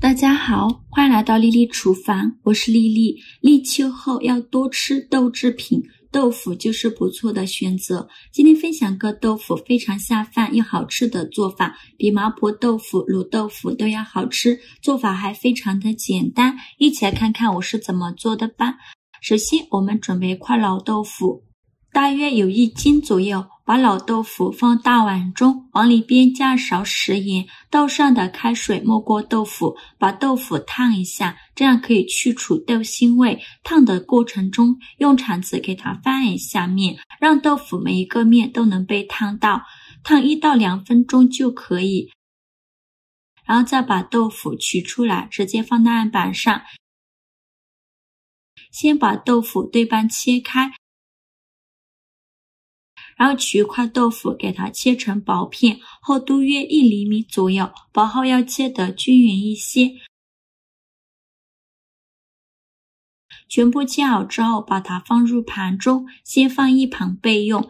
大家好，欢迎来到丽丽厨房，我是丽丽。立秋后要多吃豆制品，豆腐就是不错的选择。今天分享个豆腐非常下饭又好吃的做法，比麻婆豆腐、卤豆腐都要好吃，做法还非常的简单，一起来看看我是怎么做的吧。首先我们准备一块老豆腐，大约有1斤左右，把老豆腐放大碗中，往里边加勺食盐，倒上的开水没过豆腐，把豆腐烫一下，这样可以去除豆腥味。烫的过程中，用铲子给它翻一下面，让豆腐每一个面都能被烫到，烫1到2分钟就可以。然后再把豆腐取出来，直接放在案板上，先把豆腐对半切开，然后取一块豆腐给它切成薄片，厚度约1厘米左右，薄后要切得均匀一些。全部切好之后，把它放入盘中，先放一旁备用。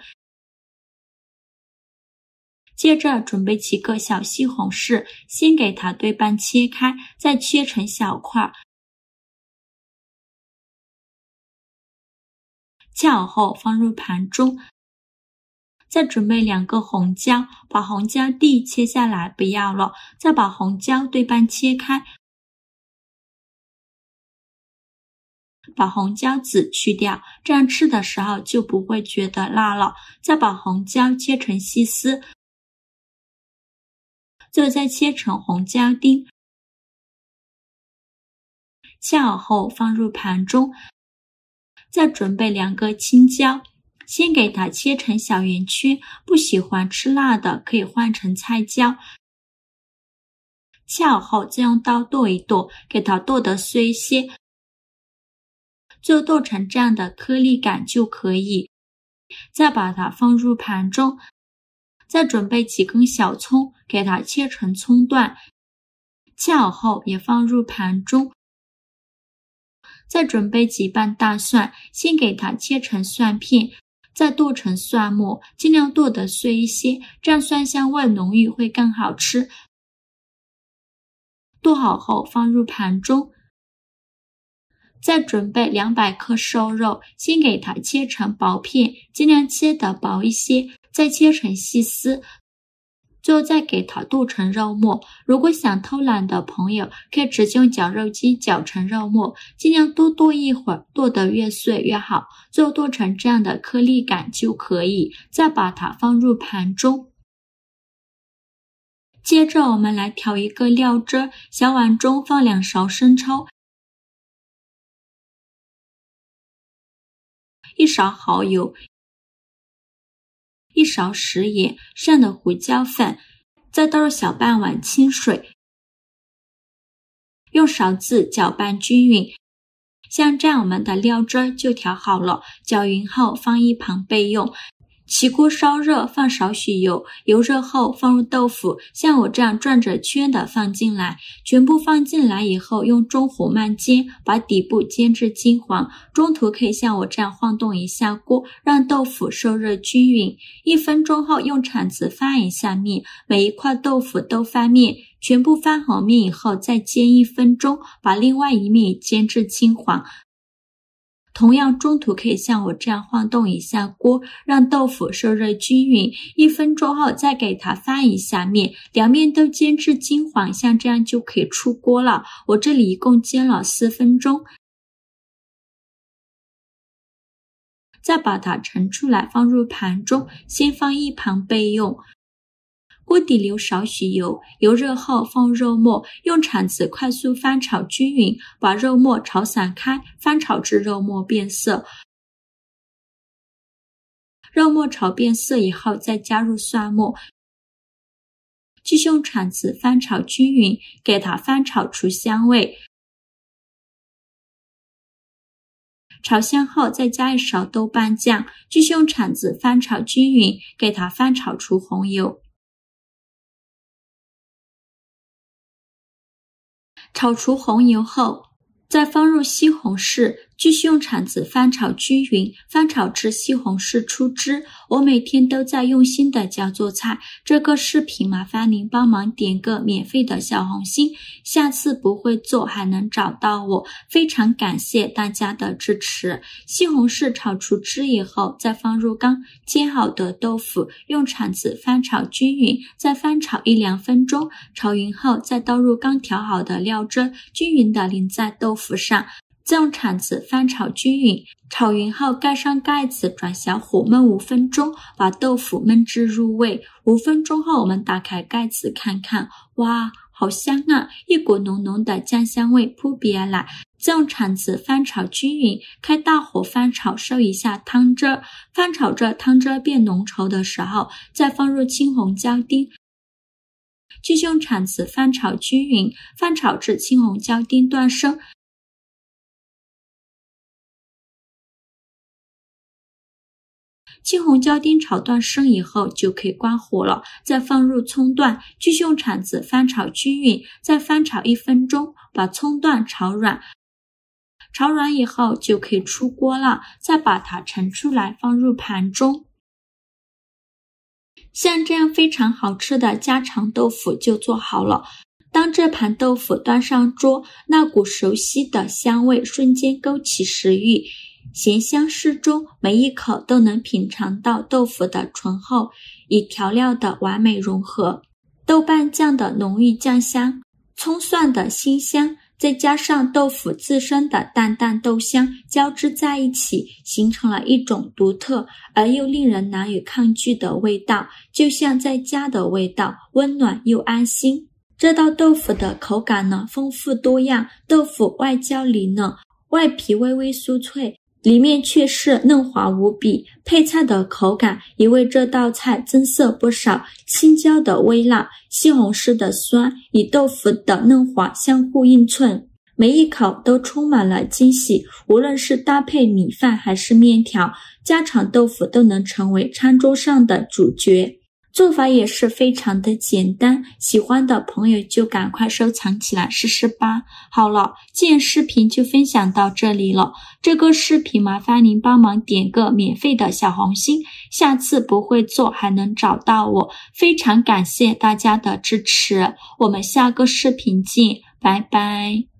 接着准备几个小西红柿，先给它对半切开，再切成小块。切好后放入盘中。再准备2个红椒，把红椒蒂切下来不要了，再把红椒对半切开，把红椒籽去掉，这样吃的时候就不会觉得辣了。再把红椒切成细丝，最后再切成红椒丁。切好后放入盘中。再准备2个青椒，先给它切成小圆圈，不喜欢吃辣的可以换成菜椒。切好后再用刀剁一剁，给它剁得碎一些，最后剁成这样的颗粒感就可以。再把它放入盘中，再准备几根小葱，给它切成葱段，切好后也放入盘中。再准备几瓣大蒜，先给它切成蒜片，再剁成蒜末，尽量剁得碎一些，这样蒜香味浓郁会更好吃。剁好后放入盘中。再准备200克瘦肉，先给它切成薄片，尽量切得薄一些，再切成细丝，最后再给它剁成肉末。如果想偷懒的朋友，可以直接用绞肉机绞成肉末，尽量多剁一会儿，剁得越碎越好，最后剁成这样的颗粒感就可以。再把它放入盘中。接着我们来调一个料汁，小碗中放2勺生抽，1勺蚝油，1勺食盐，剩的胡椒粉，再倒入小半碗清水，用勺子搅拌均匀。像这样我们的料汁就调好了，搅匀后放一旁备用。起锅烧热，放少许油，油热后放入豆腐，像我这样转着圈的放进来，全部放进来以后用中火慢煎，把底部煎至金黄，中途可以像我这样晃动一下锅，让豆腐受热均匀。1分钟后用铲子翻一下面，每一块豆腐都翻面，全部翻好面以后再煎1分钟，把另外一面煎至金黄。同样中途可以像我这样晃动一下锅，让豆腐受热均匀。1分钟后再给它翻一下面，两面都煎至金黄，像这样就可以出锅了。我这里一共煎了4分钟。再把它盛出来放入盘中，先放一旁备用。锅底留少许油，油热后放肉末，用铲子快速翻炒均匀，把肉末炒散开，翻炒至肉末变色。肉末炒变色以后再加入蒜末，继续用铲子翻炒均匀，给它翻炒出香味。炒香后再加1勺豆瓣酱，继续用铲子翻炒均匀，给它翻炒出红油。炒出红油后，再放入西红柿、继续用铲子翻炒均匀，翻炒至西红柿出汁。我每天都在用心的教做菜，这个视频麻烦您帮忙点个免费的小红心，下次不会做还能找到我，非常感谢大家的支持。西红柿炒出汁以后，再放入刚煎好的豆腐，用铲子翻炒均匀，再翻炒1-2分钟，炒匀后再倒入刚调好的料汁，均匀的淋在豆腐上。再用铲子翻炒均匀，炒匀后盖上盖子，转小火焖5分钟，把豆腐焖至入味。5分钟后，我们打开盖子看看，哇，好香啊！一股浓浓的酱香味扑鼻而来。再用铲子翻炒均匀，开大火翻炒，收一下汤汁。翻炒着汤汁变浓稠的时候，再放入青红椒丁。继续用铲子翻炒均匀，翻炒至青红椒丁断生。青红椒丁炒断生以后就可以关火了，再放入葱段，继续用铲子翻炒均匀，再翻炒1分钟，把葱段炒软。炒软以后就可以出锅了，再把它盛出来放入盘中。像这样非常好吃的家常豆腐就做好了。当这盘豆腐端上桌，那股熟悉的香味瞬间勾起食欲，咸香适中，每一口都能品尝到豆腐的醇厚与调料的完美融合，豆瓣酱的浓郁酱香，葱蒜的辛香，再加上豆腐自身的淡淡豆香，交织在一起，形成了一种独特而又令人难以抗拒的味道，就像在家的味道，温暖又安心。这道豆腐的口感呢，丰富多样，豆腐外焦里嫩，外皮微微酥脆，里面却是嫩滑无比，配菜的口感也为这道菜增色不少。青椒的微辣，西红柿的酸与豆腐的嫩滑相互映衬，每一口都充满了惊喜。无论是搭配米饭还是面条，家常豆腐都能成为餐桌上的主角。做法也是非常的简单，喜欢的朋友就赶快收藏起来试试吧。好了，今天视频就分享到这里了。这个视频麻烦您帮忙点个免费的小红心，下次不会做还能找到我，非常感谢大家的支持。我们下个视频见，拜拜。